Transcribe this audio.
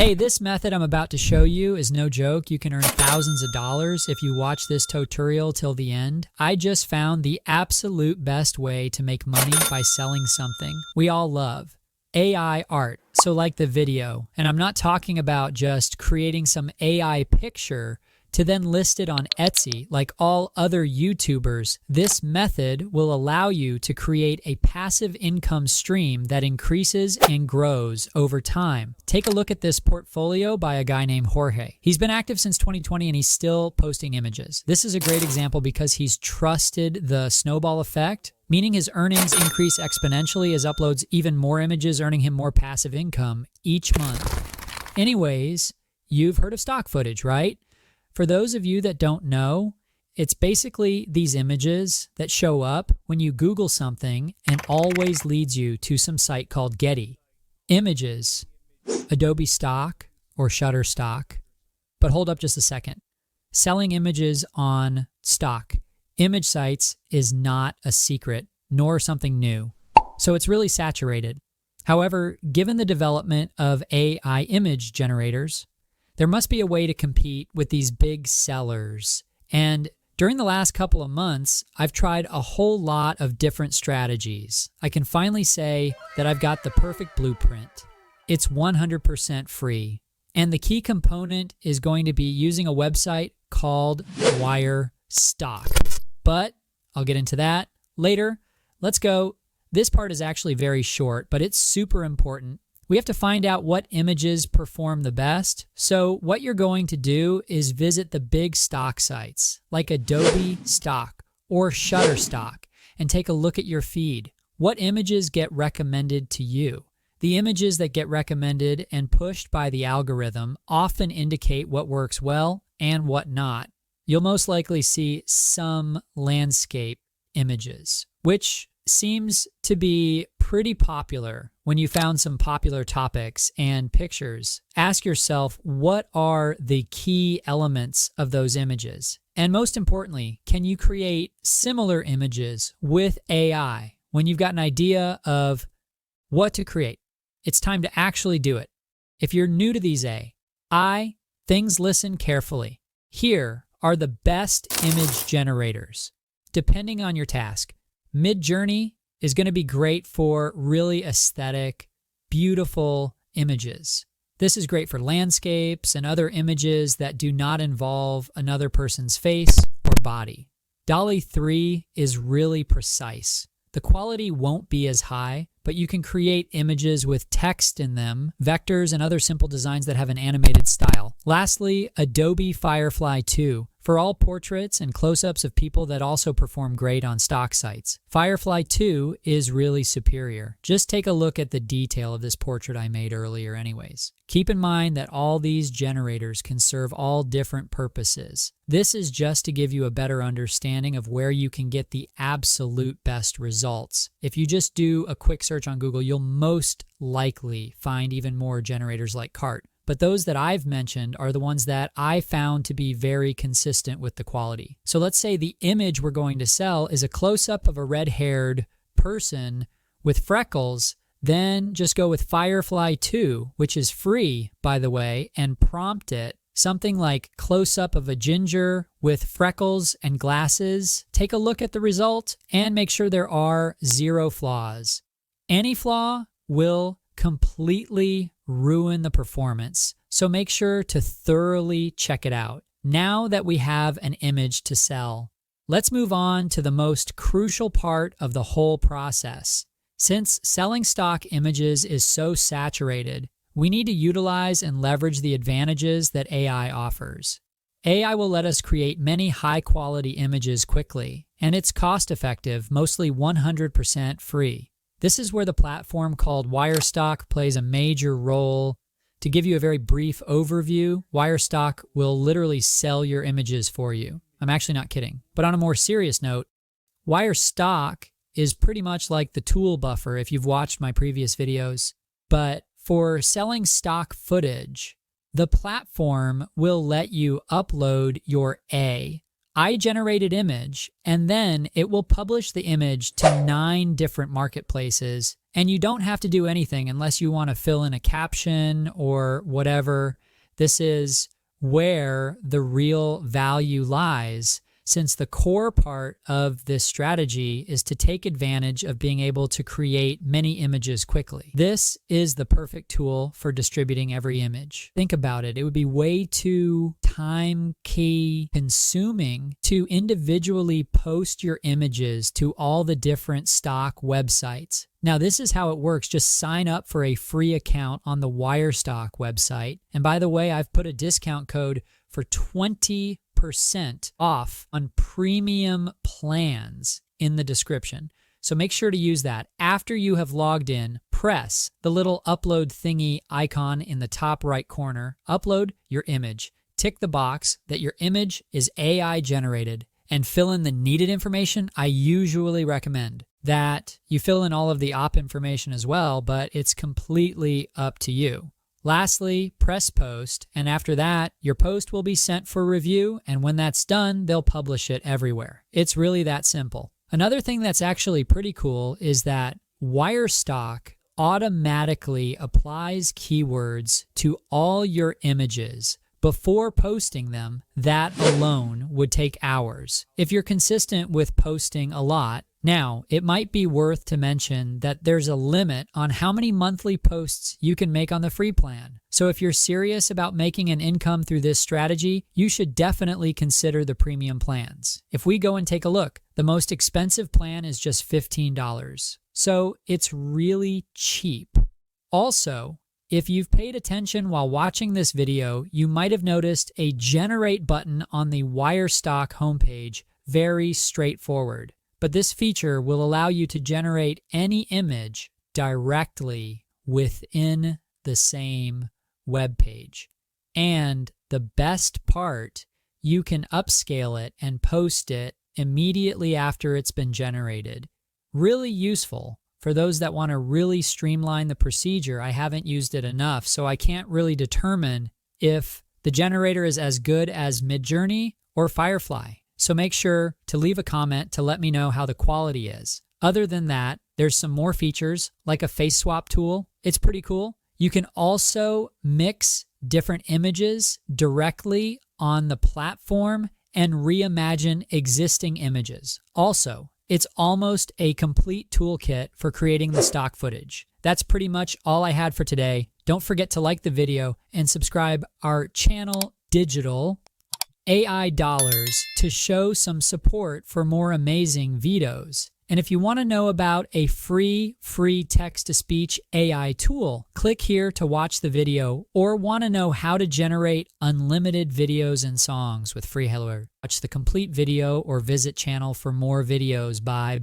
Hey, this method I'm about to show you is no joke. You can earn thousands of dollars if you watch this tutorial till the end. I just found the absolute best way to make money by selling something we all love. AI art, so like the video. And I'm not talking about just creating some AI picture to then list it on Etsy like all other YouTubers. This method will allow you to create a passive income stream that increases and grows over time. Take a look at this portfolio by a guy named Jorge. He's been active since 2020 and he's still posting images. This is a great example because he's trusted the snowball effect, meaning his earnings increase exponentially as uploads even more images, earning him more passive income each month. Anyways, you've heard of stock footage, right? For those of you that don't know, it's basically these images that show up when you Google something and always leads you to some site called Getty. Images, Adobe Stock or Shutterstock. But hold up just a second. Selling images on stock image sites is not a secret, nor something new. So it's really saturated. However, given the development of AI image generators, there must be a way to compete with these big sellers. And during the last couple of months, I've tried a whole lot of different strategies. I can finally say that I've got the perfect blueprint. It's 100% free. And the key component is going to be using a website called Wirestock. But I'll get into that later. Let's go. This part is actually very short, but it's super important. We have to find out what images perform the best. So what you're going to do is visit the big stock sites like Adobe Stock or Shutterstock and take a look at your feed. What images get recommended to you? The images that get recommended and pushed by the algorithm often indicate what works well and what not. You'll most likely see some landscape images, which seems to be pretty popular. When you found some popular topics and pictures, ask yourself, what are the key elements of those images? And most importantly, can you create similar images with AI? When you've got an idea of what to create, it's time to actually do it. If you're new to these AI things, listen carefully. Here are the best image generators, depending on your task. Midjourney is going to be great for really aesthetic, beautiful images. This is great for landscapes and other images that do not involve another person's face or body. DALL-E 3 is really precise. The quality won't be as high, but you can create images with text in them, vectors, and other simple designs that have an animated style. Lastly, Adobe Firefly 2 for all portraits and close-ups of people that also perform great on stock sites. Firefly 2 is really superior. Just take a look at the detail of this portrait I made earlier anyways. Keep in mind that all these generators can serve all different purposes. This is just to give you a better understanding of where you can get the absolute best results. If you just do a quick search on Google, you'll most likely find even more generators like Cart. But those that I've mentioned are the ones that I found to be very consistent with the quality. So let's say the image we're going to sell is a close-up of a red-haired person with freckles. Then just go with Firefly 2, which is free, by the way, and prompt it something like close-up of a ginger with freckles and glasses. Take a look at the result and make sure there are 0 flaws. Any flaw will completely ruin the performance, so make sure to thoroughly check it out. Now that we have an image to sell, let's move on to the most crucial part of the whole process. Since selling stock images is so saturated, we need to utilize and leverage the advantages that AI offers. AI will let us create many high-quality images quickly, and it's cost-effective, mostly 100% free. This is where the platform called Wirestock plays a major role. To give you a very brief overview, Wirestock will literally sell your images for you. I'm actually not kidding. But on a more serious note, Wirestock is pretty much like the tool buffer if you've watched my previous videos. But for selling stock footage, the platform will let you upload your generated image, and then it will publish the image to 9 different marketplaces. And you don't have to do anything unless you want to fill in a caption or whatever. This is where the real value lies, since the core part of this strategy is to take advantage of being able to create many images quickly. This is the perfect tool for distributing every image. Think about it. It would be way too time consuming to individually post your images to all the different stock websites. Now, this is how it works. Just sign up for a free account on the Wirestock website. And by the way, I've put a discount code for 20% off on premium plans in the description. So make sure to use that. After you have logged in, press the little upload thingy icon in the top right corner, upload your image. Tick the box that your image is AI generated and fill in the needed information. I usually recommend that you fill in all of the op information as well, but it's completely up to you. Lastly, press post, and after that, your post will be sent for review, and when that's done, they'll publish it everywhere. It's really that simple. Another thing that's actually pretty cool is that Wirestock automatically applies keywords to all your images before posting them. That alone would take hours if you're consistent with posting a lot. Now, it might be worth to mention that there's a limit on how many monthly posts you can make on the free plan. So if you're serious about making an income through this strategy, you should definitely consider the premium plans. If we go and take a look, the most expensive plan is just $15. So it's really cheap. Also, if you've paid attention while watching this video, you might have noticed a generate button on the Wirestock homepage. Very straightforward. But this feature will allow you to generate any image directly within the same web page. And the best part, you can upscale it and post it immediately after it's been generated. Really useful for those that want to really streamline the procedure. I haven't used it enough, so I can't really determine if the generator is as good as Midjourney or Firefly. So make sure to leave a comment to let me know how the quality is. Other than that, there's some more features like a face swap tool. It's pretty cool. You can also mix different images directly on the platform and reimagine existing images. Also, it's almost a complete toolkit for creating the stock footage. That's pretty much all I had for today. Don't forget to like the video and subscribe our channel Digital AI dollars to show some support for more amazing videos. And if you want to know about a free text-to-speech AI tool, click here to watch the video, or want to know how to generate unlimited videos and songs with free Hello. Watch the complete video or visit channel for more videos. Bye.